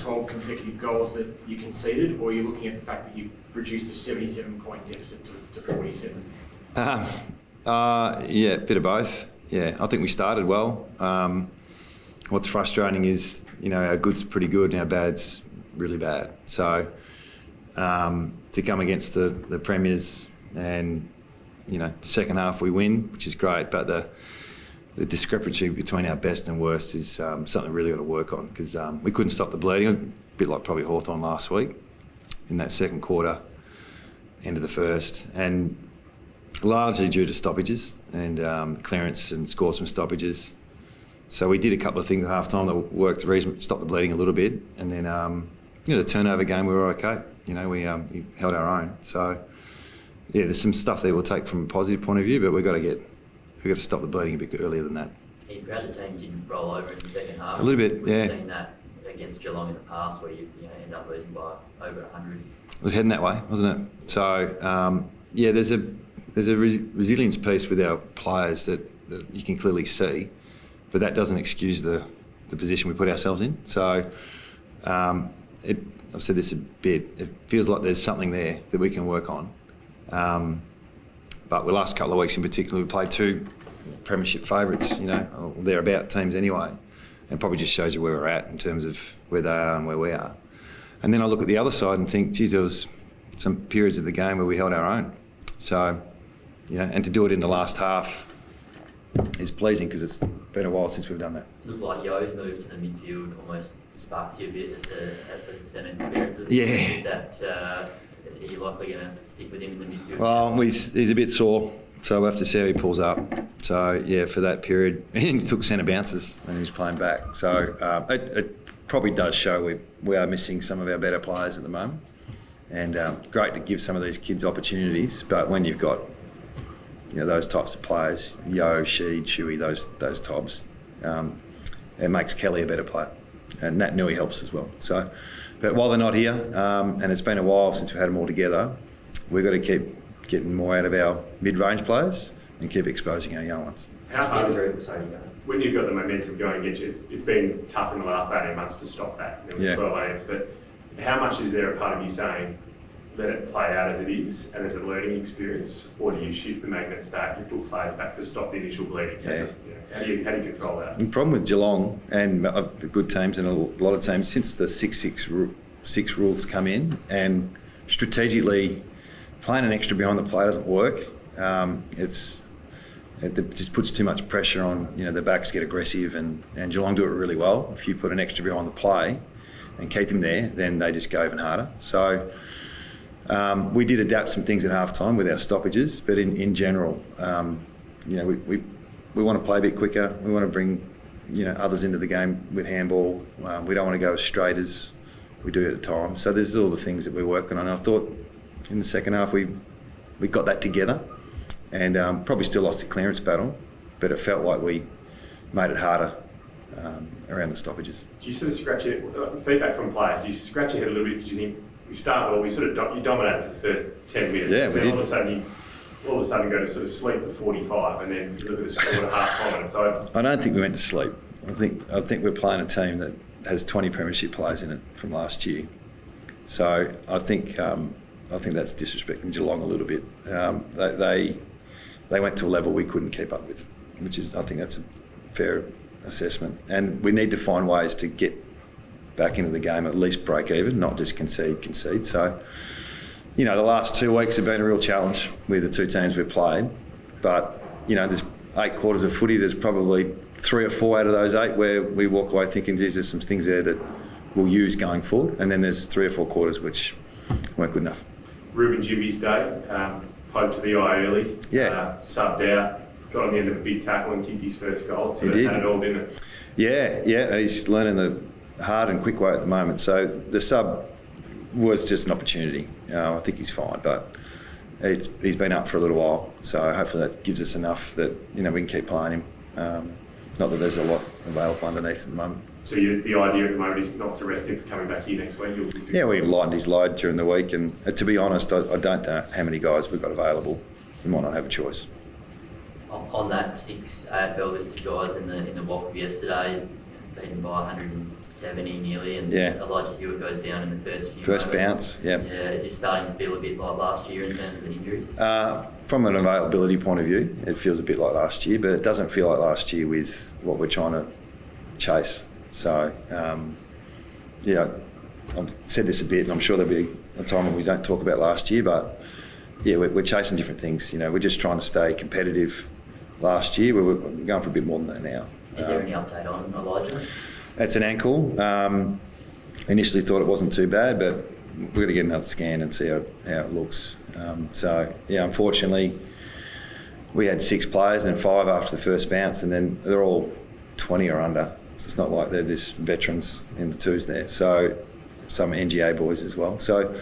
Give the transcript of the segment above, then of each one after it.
12 consecutive goals that you conceded, or are you looking at the fact that you reduced a 77-point deficit to 47? Yeah, a bit of both. Yeah, I think we started well. What's frustrating is, our good's pretty good and our bad's really bad. So to come against the premiers and, the second half we win, which is great, but the discrepancy between our best and worst is something really got to work on, because we couldn't stop the bleeding. A bit like probably Hawthorn last week in that second quarter, end of the first, and largely due to stoppages and clearance and scores from stoppages. So we did a couple of things at half time that worked to stop the bleeding a little bit, and then the turnover game we were okay. We held our own. So yeah, there's some stuff there we'll take from a positive point of view, but we've got to stop the bleeding a bit earlier than that. You're proud the team didn't roll over in the second half. A little bit, We've yeah. seen that against Geelong in the past, where you end up losing by over 100. It was heading that way, wasn't it? So there's a resilience piece with our players that you can clearly see, but that doesn't excuse the position we put ourselves in. So I've said this a bit, it feels like there's something there that we can work on. But the last couple of weeks in particular, we played two premiership favourites, or thereabout teams anyway, and probably just shows you where we're at in terms of where they are and where we are. And then I look at the other side and think, geez, there was some periods of the game where we held our own. So, and to do it in the last half is pleasing, because it's been a while since we've done that. It looked like Yo's move to the midfield almost sparked you a bit at the centre appearances. Yeah. Is that, are you likely going to stick with him in the midfield? Well, he's a bit sore, so we'll have to see how he pulls up. So, yeah, for that period, he took centre bounces when he was playing back. So it probably does show we are missing some of our better players at the moment. And great to give some of these kids opportunities, but when you've got those types of players, Yo, Sheed, Chewy, those types, it makes Kelly a better player, and Nat Nui helps as well. So, but while they're not here, and it's been a while since we've had them all together, we've got to keep getting more out of our mid-range players and keep exposing our young ones. How hard is it, when you've got the momentum going against you? It's been tough in the last 18 months to stop that. There was 12 eights, but how much is there a part of you saying, let it play out as it is and as a learning experience, or do you shift the magnets back, you put players back to stop the initial bleeding? Yeah. How do you control that? The problem with Geelong and the good teams and a lot of teams, since the 6-6 rules come in, and strategically playing an extra behind the play doesn't work. It just puts too much pressure on, the backs get aggressive, and Geelong do it really well. If you put an extra behind the play and keep him there, then they just go even harder. So we did adapt some things at half time with our stoppages, but in general, we want to play a bit quicker. We want to bring others into the game with handball. We don't want to go as straight as we do at times. So there's all the things that we're working on. I thought in the second half we got that together, and probably still lost the clearance battle, but it felt like we made it harder around the stoppages. Do you sort of scratch your feedback from players? Do you scratch your head a little bit because you think we start well, you dominated for the first 10 minutes, yeah, we did. All of a sudden go to sort of sleep at 45, and then you look at the score at half time and it's over. I don't think we went to sleep. I think we're playing a team that has 20 premiership players in it from last year. So I think that's disrespecting Geelong a little bit. They went to a level we couldn't keep up with, I think that's a fair assessment. And we need to find ways to get back into the game, at least break even, not just concede. So, the last 2 weeks have been a real challenge with the two teams we've played. But, there's 8 quarters of footy. There's probably 3 or 4 out of those 8 where we walk away thinking, geez, there's some things there that we'll use going forward. And then there's 3 or 4 quarters which weren't good enough. Ruben Jimmy's day, poked to the eye early, subbed out, got on the end of a big tackle and kicked his first goal. So he had it all, didn't it? Yeah, he's learning the hard and quick way at the moment. So the sub was just an opportunity. I think he's fine, but he's been up for a little while. So hopefully that gives us enough that we can keep playing him. Not that there's a lot available underneath at the moment. So the idea at the moment is not to rest him for coming back here next week? Yeah, we lightened his load during the week, and to be honest, I don't know how many guys we've got available. We might not have a choice. On that 6 AFL listed guys in the WAFB yesterday, beaten by 170 nearly, and Yeah. Elijah Hewitt goes down in the first few First moments. bounce, yeah. Yeah, is he starting to feel a bit like last year in terms of the injuries? From an availability point of view, it feels a bit like last year, but it doesn't feel like last year with what we're trying to chase. So, yeah, I've said this a bit, and I'm sure there'll be a time when we don't talk about last year, but yeah, we're chasing different things. You know, we're just trying to stay competitive. Last year, we're going for a bit more than that now. Is there any update on Elijah? It's an ankle. Initially thought it wasn't too bad, but we've got to get another scan and see how it looks. So, yeah, unfortunately, we had 6 players and then 5 after the first bounce, and then they're all 20 or under. So it's not like they're just veterans in the twos there. So some NGA boys as well. So,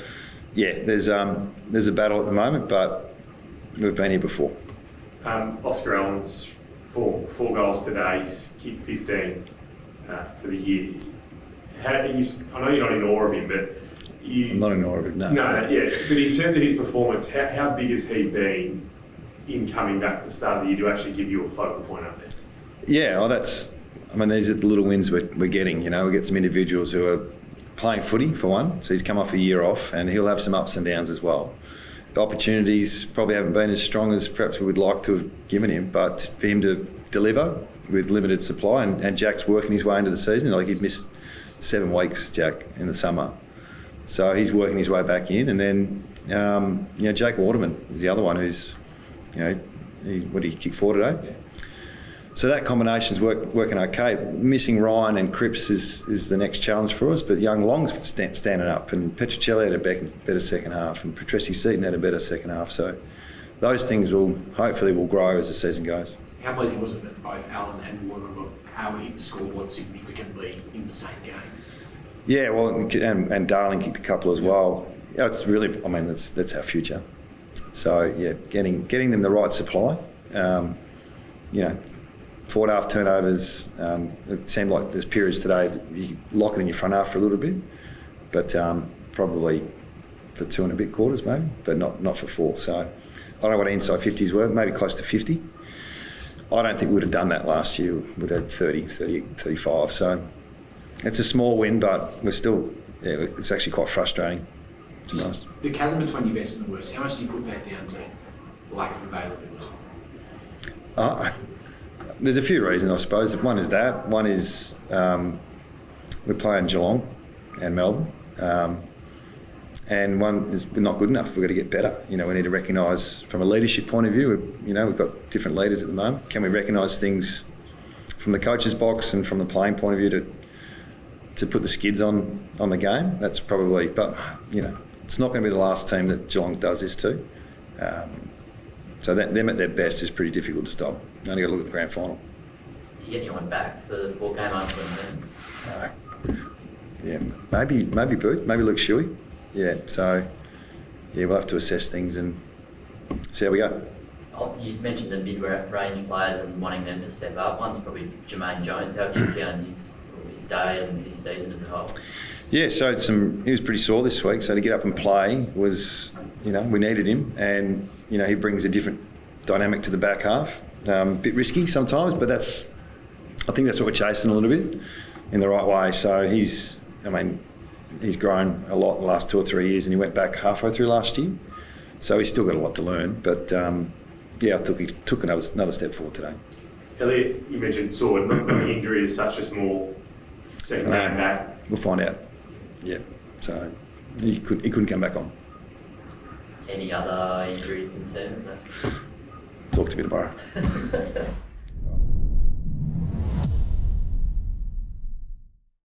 yeah, there's a battle at the moment, but we've been here before. Oscar Allen's four goals today. He's kicked 15 for the year. I know you're not in awe of him, but I'm not in awe of him, no. No, yeah. But in terms of his performance, how big has he been in coming back at the start of the year to actually give you a focal point up there? Yeah, well, these are the little wins we're getting. You know, we get some individuals who are playing footy for one, so he's come off a year off, and he'll have some ups and downs as well. The opportunities probably haven't been as strong as perhaps we would like to have given him, but for him to deliver with limited supply, and Jack's working his way into the season. Like, he'd missed 7 weeks, Jack, in the summer, so he's working his way back in. And then Jake Waterman is the other one who's, what did he kick 4 today? Yeah. So that combination's working okay. Missing Ryan and Cripps is the next challenge for us, but young Long's standing up, and Petruccelli had a better second half, and Patrese-Seaton had a better second half. So those things will hopefully grow as the season goes. How pleasing was it that both Allen and Waterman were able to hit the scoreboard significantly in the same game? Yeah, well, and Darling kicked a couple as well. It's really, that's our future. So yeah, getting them the right supply. 4.5 turnovers. It seemed like there's periods today that you lock it in your front half for a little bit, but probably for 2 and a bit quarters maybe, but not for 4. So I don't know what inside 50s were, maybe close to 50. I don't think we would have done that last year. We'd have 30, 35. So it's a small win, but we're still, it's actually quite frustrating, to be honest. The chasm between your best and the worst, how much do you put that down to lack of availability? There's a few reasons, I suppose. One is that. One is we're playing Geelong and Melbourne. And one is we're not good enough. We've got to get better. We need to recognise from a leadership point of view, we've got different leaders at the moment. Can we recognise things from the coach's box and from the playing point of view to put the skids on the game? That's probably, but, it's not going to be the last team that Geelong does this to. So them at their best is pretty difficult to stop. Only got to look at the grand final. Do you get anyone back for the 4-game opening? Yeah, maybe Booth, maybe Luke Shuey. Yeah, so yeah, we'll have to assess things and see how we go. Oh, you mentioned the mid-range players and wanting them to step up. One's probably Jermaine Jones. How have you found his day and his season as a whole? Yeah, showed he was pretty sore this week, so to get up and play was, we needed him, and, he brings a different dynamic to the back half. A bit risky sometimes, but I think that's what we're chasing a little bit in the right way. So he's grown a lot in the last 2 or 3 years, and he went back halfway through last year. So he's still got a lot to learn, but I thought he took another step forward today. Elliot, you mentioned Sword. The injury is such a small second game back. We'll find out. Yeah, so he couldn't come back on. Any other injury concerns? Talk to me tomorrow.